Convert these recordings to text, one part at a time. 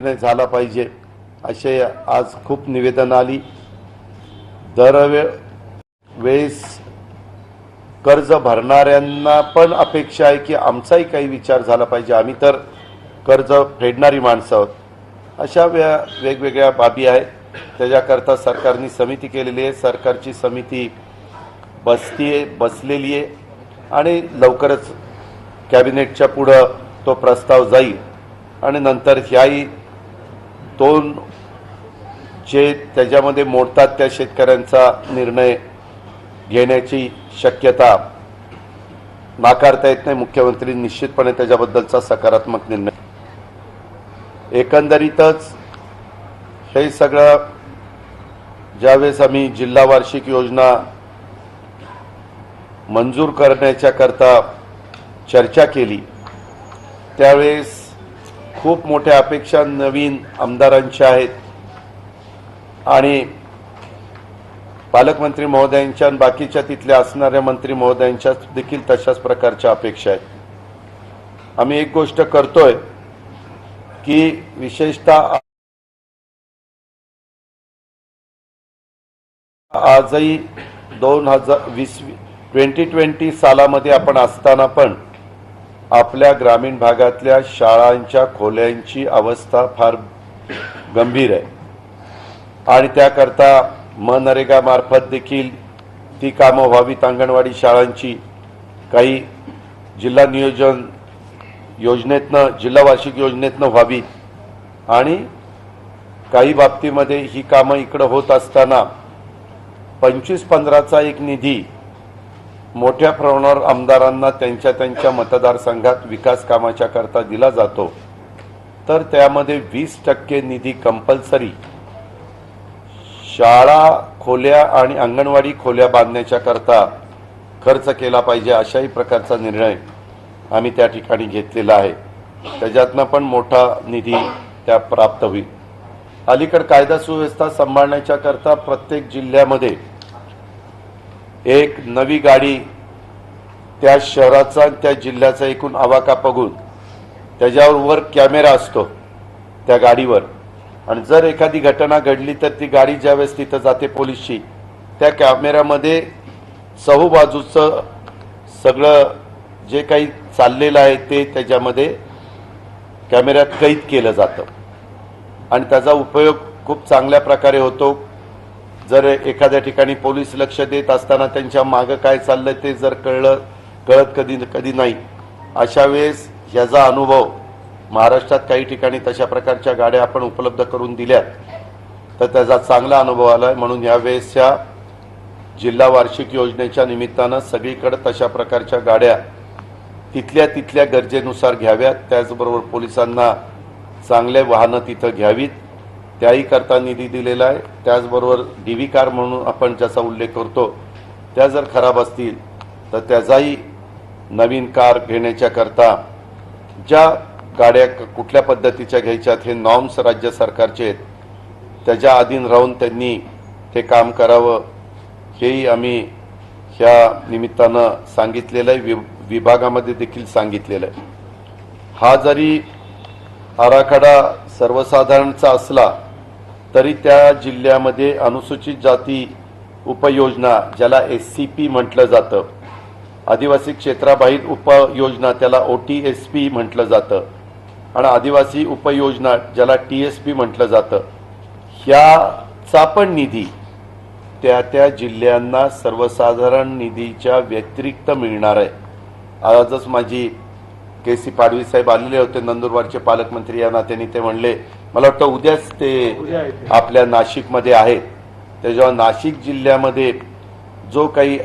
झाला पाहिजे असे आज खूप निवेदन आली। दरवेळेस कर्ज भरणाऱ्यांना पण अपेक्षा आहे की आमचाही काही विचार झाला पाहिजे, आम्ही तर कर्ज फेडणारी माणसं आहोत। अशा वेगवेगळ्या बाबी आहेत, त्याच्याकरता सरकारने समिती केलेली आहे। सरकारची समिती बसलेली आहे आणि लवकरच कॅबिनेटच्या पुढे तो प्रस्ताव जाईल आणि नंतर ह्याही दोन जे त्याच्यामध्ये मोडतात त्या शेतकऱ्यांचा निर्णय घेण्याची शक्यता नाकारता येत नाही। मुख्यमंत्री निश्चितपणे त्याच्याबद्दलचा सकारात्मक निर्णय। एकंदरीतच हे सगळं ज्यावेळेस आम्ही जिल्हा वार्षिक योजना मंजूर करण्याच्या करता चर्चा केली त्यावेळेस खूप मोठ्या अपेक्षा नवीन आमदारांच्या आहेत आणि पालकमंत्री महोदयांच्या आणि बाकीच्या तिथल्या असणाऱ्या मंत्री महोदयांच्या देखील तशाच प्रकारच्या अपेक्षा आहेत। आम्ही एक गोष्ट करतोय की विशेषतः आजही 2020 सालामध्ये आपण असताना पण आपल्या ग्रामीण भागातल्या शाळांच्या खोल्यांची अवस्था फार गंभीर आहे आणि त्याकरता मनरेगा मार्फत देखील ती कामं व्हावीत। अंगणवाडी शाळांची काही जिल्हा नियोजन योजनेतनं जिल्हा वार्षिक योजनेतनं व्हावीत आणि काही बाबतीमध्ये ही कामं इकडं होत असताना 25-15चा एक निधी मोठ्या प्रमाणावर आमदारांना त्यांच्या मतदारसंघात विकास कामाच्या करता दिला जातो, तर त्यामध्ये 20% निधी कंपल्सरी शाळा खोल्या आणि अंगणवाडी खोल्या बांधण्याच्या करता खर्च केला पाहिजे अशाही प्रकारचा निर्णय आम्ही त्या ठिकाणी घेतलेला आहे। त्याच्यातनं पण मोठा निधी त्या प्राप्त होईल। अलीकडे कायदा सुव्यवस्था सांभाळण्याच्या करता प्रत्येक जिल्ह्यामध्ये एक नवी गाडी त्या शहराचा त्या जिल्ह्याचा एकूण आवाका बघून त्याच्यावर वर कॅमेरा असतो त्या गाडीवर आणि जर एखादी घटना घडली तर ती गाडी ज्यावेळेस तिथं जाते पोलीसची, त्या कॅमेऱ्यामध्ये चहूबाजूचं सगळं जे काही चाललेलं आहे ते त्याच्यामध्ये कॅमेऱ्यात कैद केलं जातं आणि त्याचा उपयोग खूप चांगल्या प्रकारे होतो। जर एखाद्या ठिकाणी पोलीस लक्ष देत असताना त्यांच्या मागं काय चाललंय ते जर कळत कधी नाही, अशा वेळेस याचा अनुभव महाराष्ट्रात काही ठिकाणी तशा प्रकारच्या गाड्या आपण उपलब्ध करून दिल्यात तर त्याचा चांगला अनुभव आलाय। म्हणून यावेळेसच्या जिल्हा वार्षिक योजनेच्या निमित्तानं सगळीकडे तशा प्रकारच्या गाड्या तिथल्या गरजेनुसार घ्याव्यात, त्याचबरोबर पोलिसांना चांगले वाहनं तिथं घ्यावीत त्याही करता निधी दिलेला आहे। त्याचबरोबर DV कार म्हणून आपण ज्याचा उल्लेख करतो त्या जर खराब असतील तर त्याचाही नवीन कार घेण्याच्या करता ज्या गाड्या कुठल्या पद्धतीच्या घ्यायच्यात हे नॉर्म्स राज्य सरकारचे आहेत, त्याच्या अधीन राहून त्यांनी ते काम करावं हेही आम्ही ह्या निमित्तानं सांगितलेलं आहे, विभागामध्ये देखील सांगितलेलं आहे। हा जरी आराखडा सर्वसाधारणचा असला तरी त्या जिल्ह्यामध्ये अनुसूचित जाती उपयोजना ज्याला SCP म्हटलं जातं, आदिवासी क्षेत्राबाहेर उपयोजना त्याला OTSP म्हटलं जातं आणि आदिवासी उपयोजना ज्याला TSP म्हटलं जातं, ह्याचा पण निधी त्या जिल्ह्यांना सर्वसाधारण निधीच्या व्यतिरिक्त मिळणार आहे। आजच माझी KC पाडवी साहेब आलेले होते, नंदुरबारचे पालकमंत्री या नात्याने ते म्हणले, मला वाटतं उद्याच ते आपल्या नाशिकमध्ये आहेत, त्याच्यावर नाशिक जिल्ह्यामध्ये जो काही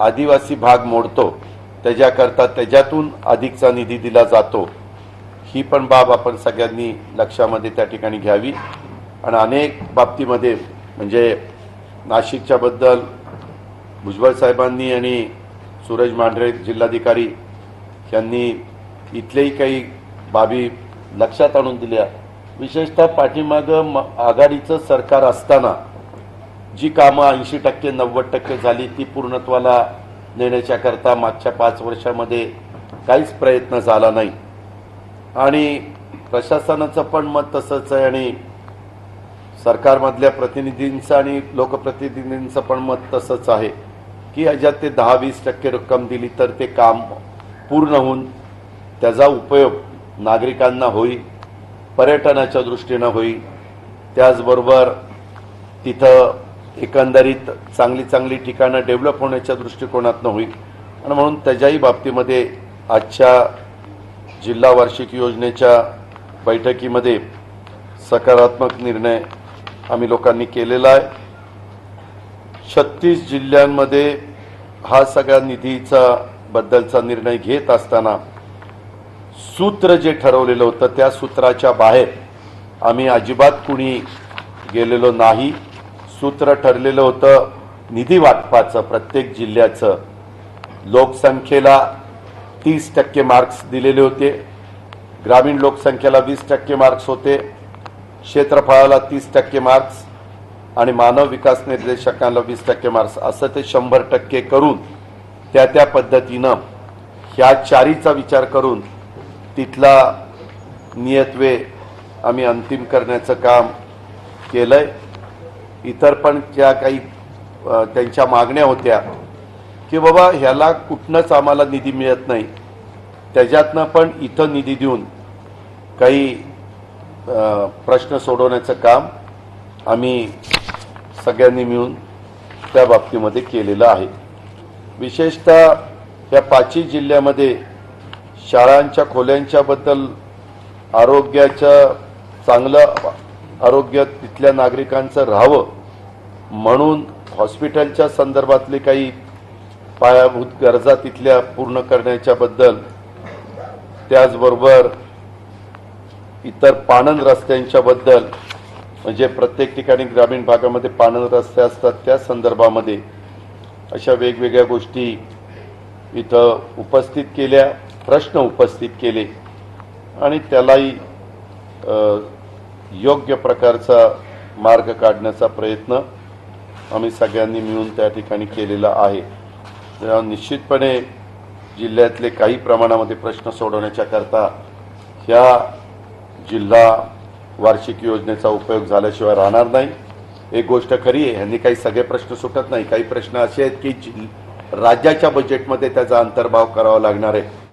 आदिवासी भाग मोडतो त्याच्याकरता त्याच्यातून अधिकचा निधी दिला जातो, ही पण बाब आपण सगळ्यांनी लक्षामध्ये त्या ठिकाणी घ्यावी। आणि अनेक बाबतीमध्ये म्हणजे नाशिकच्या बद्दल भुजबळ साहेबांनी आणि सूरज मांढरे जिल्हाधिकारी यांनी इथलेही काही बाबी लक्षात आणून दिल्या। विशेषतः पाठीमागं आघाडीचं सरकार असताना जी कामं 80% 90% झाली ती पूर्णत्वाला नेण्याच्या करता मागच्या 5 वर्षामध्ये काहीच प्रयत्न झाला नाही आणि प्रशासनाचं पण मत तसंच आहे आणि सरकारमधल्या प्रतिनिधींचं आणि लोकप्रतिनिधींचं पण मत तसंच आहे की ह्याच्यात ते 10-20% रक्कम दिली तर ते काम पूर्ण होऊन त्याचा उपयोग नागरिकांना होईल, पर्यटनाच्या दृष्टीनं होईल, त्याचबरोबर तिथं एकंदरीत चांगली ठिकाणं डेव्हलप होण्याच्या दृष्टिकोनातून होईल आणि म्हणून त्याच्याही बाबतीमध्ये आजच्या जिल्हा वार्षिक योजनेच्या बैठकीमध्ये सकारात्मक निर्णय आम्ही लोकांनी केलेला आहे। 36 जिल्ह्यांमध्ये हा सगळ्या निधीचा बद्दलचा निर्णय घेत असताना सूत्र जे ठरवलेलं होतं त्या सूत्राच्या बाहेर आम्ही अजिबात कुणी गेलेलो नाही। सूत्र ठरलेलं होतं निधी वाटपाचं, प्रत्येक जिल्ह्याचं लोकसंख्येला 30% मार्क्स दिलेले होते, ग्रामीण लोकसंख्येला 20% मार्क्स होते, क्षेत्रफळाला 30% मार्क्स आणि मानव विकास निर्देशकांना 20% मार्क्स, असं ते 100% करून त्या पद्धतीनं ह्या चारीचा विचार करून तिथला नियतवे आम्ही अंतिम करण्याचं काम केलंय। इतर पण ज्या काही त्यांच्या मागण्या होत्या की बाबा ह्याला कुठनंच आम्हाला निधी मिळत नाही, त्याच्यातनं पण इथं निधी देऊन काही प्रश्न सोडवण्याचं काम आम्ही सगळ्यांनी मिळून त्या बाबतीमध्ये केलेलं आहे। विशेषतः या 5 जिल्ह्यामध्ये शाळांच्या खोल्यांच्या बद्दल आरोग्याचं चांगलं आरोग्य तिथल्या नागरिकांचं राहावं म्हणून हॉस्पिटलच्या संदर्भातले काही पायाभूत गरजा तिथल्या पूर्ण करण्याच्या बद्दल, त्याचबरोबर इतर पाणंद रस्त्यांच्या बद्दल, म्हणजे प्रत्येक ठिकाणी ग्रामीण भागामध्ये पाणंद रस्ते असतात त्या संदर्भामध्ये अशा वेगवेगळ्या गोष्टी इथं उपस्थित केल्या, प्रश्न उपस्थित केले आणि त्यालाही योग्य प्रकारचा मार्ग काढण्याचा प्रयत्न आम्ही सगळ्यांनी मिळून त्या ठिकाणी केलेला आहे। निश्चितपणे जिल्ह्यातले काही प्रमाणामध्ये प्रश्न सोडवण्याच्या करता ह्या जिल्हा वार्षिक योजनेचा उपयोग झाल्याशिवाय राहणार नाही। एक गोष्ट खरी आहे, ह्यांनी काही सगळे प्रश्न सुटत नाही, काही प्रश्न असे आहेत की राज्याच्या बजेटमध्ये त्याचा अंतर्भाव करावा लागणार आहे।